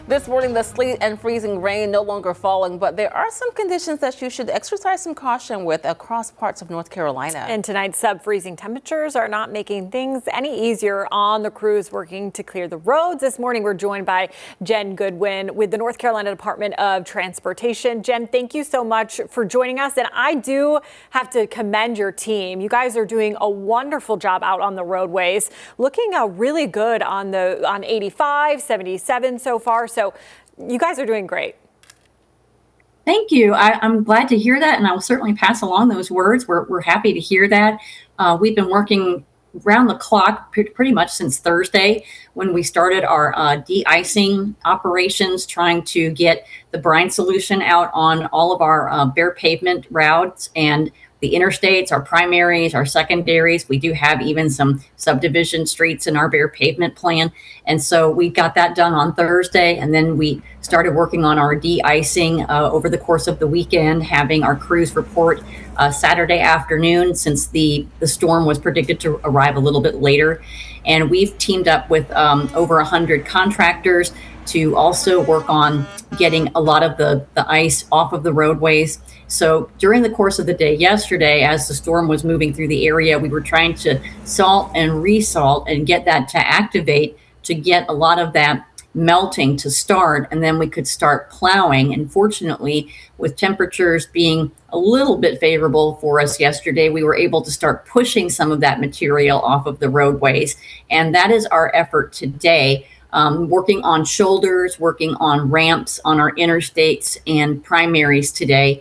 This morning, the sleet and freezing rain no longer falling, but there are some conditions that you should exercise some caution with across parts of North Carolina. And tonight's sub-freezing temperatures are not making things any easier on the crews working to clear the roads. This morning, we're joined by Jen Goodwin with the North Carolina Department of Transportation. Jen, thank you so much for joining us. And I do have to commend your team. You guys are doing a wonderful job out on the roadways, looking really good on 85, 77 so far. So you guys are doing great. Thank you. I'm glad to hear that, and I will certainly pass along those words. We're happy to hear that. We've been working round the clock pretty much since Thursday when we started our de-icing operations, trying to get the brine solution out on all of our bare pavement routes and the interstates, our primaries, our secondaries. We do have even some subdivision streets in our bare pavement plan. And so we got that done on Thursday. And then we started working on our de-icing over the course of the weekend, having our crews report Saturday afternoon, since the storm was predicted to arrive a little bit later. And we've teamed up with over 100 contractors to also work on getting a lot of the ice off of the roadways. So during the course of the day yesterday, as the storm was moving through the area, we were trying to salt and resalt and get that to activate, to get a lot of that melting to start, and then we could start plowing. And fortunately, with temperatures being a little bit favorable for us yesterday, we were able to start pushing some of that material off of the roadways. And that is our effort today. Working on shoulders, working on ramps on our interstates and primaries today.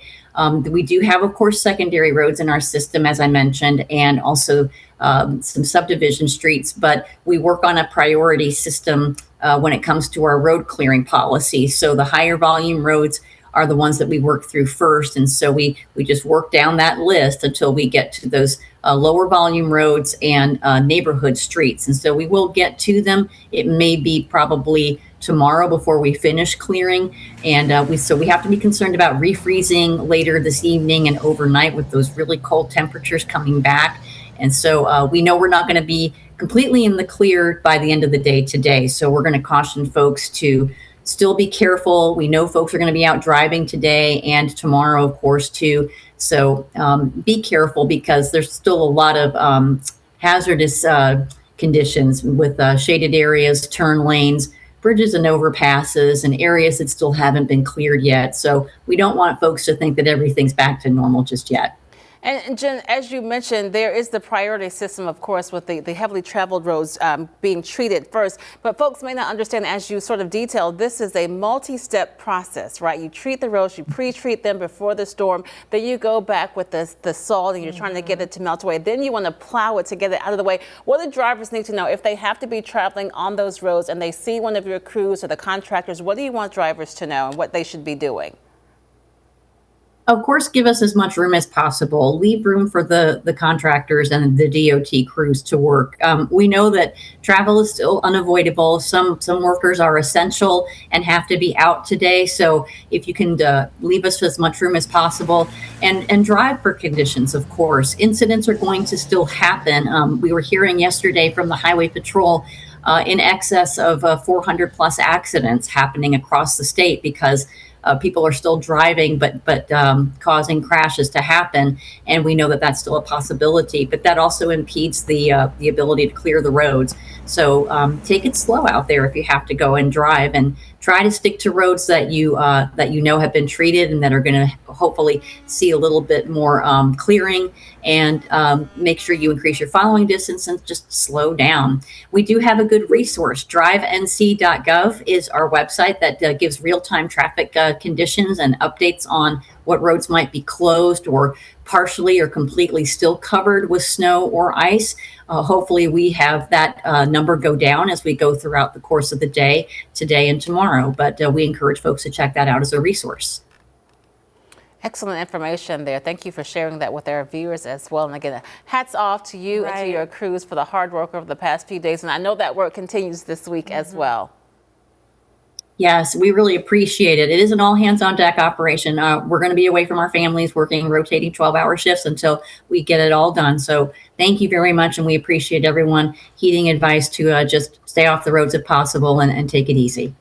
We do have, of course, secondary roads in our system, as I mentioned, and also some subdivision streets, but we work on a priority system when it comes to our road clearing policy. So the higher volume roads are the ones that we work through first. And so we just work down that list until we get to those lower volume roads and neighborhood streets. And so we will get to them. It may be probably tomorrow before we finish clearing. And we have to be concerned about refreezing later this evening and overnight with those really cold temperatures coming back. And so we know we're not going to be completely in the clear by the end of the day today. So we're going to caution folks to still be careful. We know folks are going to be out driving today and tomorrow, of course, too. So be careful, because there's still a lot of hazardous conditions with shaded areas, turn lanes, bridges and overpasses, and areas that still haven't been cleared yet. So we don't want folks to think that everything's back to normal just yet. And Jen, as you mentioned, there is the priority system, of course, with the heavily traveled roads being treated first. But folks may not understand, as you sort of detailed, this is a multi-step process, right? You treat the roads, you pre-treat them before the storm, then you go back with the salt and you're trying to get it to melt away. Then you want to plow it to get it out of the way. What do drivers need to know if they have to be traveling on those roads and they see one of your crews or the contractors? What do you want drivers to know and what they should be doing? Of course, give us as much room as possible. Leave room for the contractors and the DOT crews to work. We know that travel is still unavoidable. Some workers are essential and have to be out today. So if you can leave us as much room as possible and drive for conditions, of course. Incidents are going to still happen. We were hearing yesterday from the Highway Patrol in excess of 400 plus accidents happening across the state because people are still driving, but causing crashes to happen. And we know that that's still a possibility, but that also impedes the ability to clear the roads. So take it slow out there if you have to go and drive, and try to stick to roads that you know have been treated and that are going to hopefully see a little bit more clearing, and make sure you increase your following distance and just slow down. We do have a good resource. drivenc.gov is our website that gives real-time traffic conditions and updates on what roads might be closed or partially or completely still covered with snow or ice. Hopefully we have that number go down as we go throughout the course of the day, today and tomorrow. But we encourage folks to check that out as a resource. Excellent information there. Thank you for sharing that with our viewers as well. And again, hats off to you and to your crews for the hard work over the past few days. And I know that work continues this week as well. Yes, we really appreciate it. It is an all hands on deck operation. We're going to be away from our families, working rotating 12-hour shifts until we get it all done. So thank you very much. And we appreciate everyone heeding advice to just stay off the roads if possible and take it easy.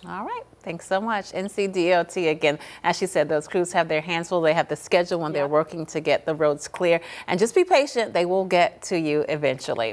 All right. Thanks so much. NCDOT, again, as she said, those crews have their hands full. They have the schedule when they're working to get the roads clear. And just be patient. They will get to you eventually.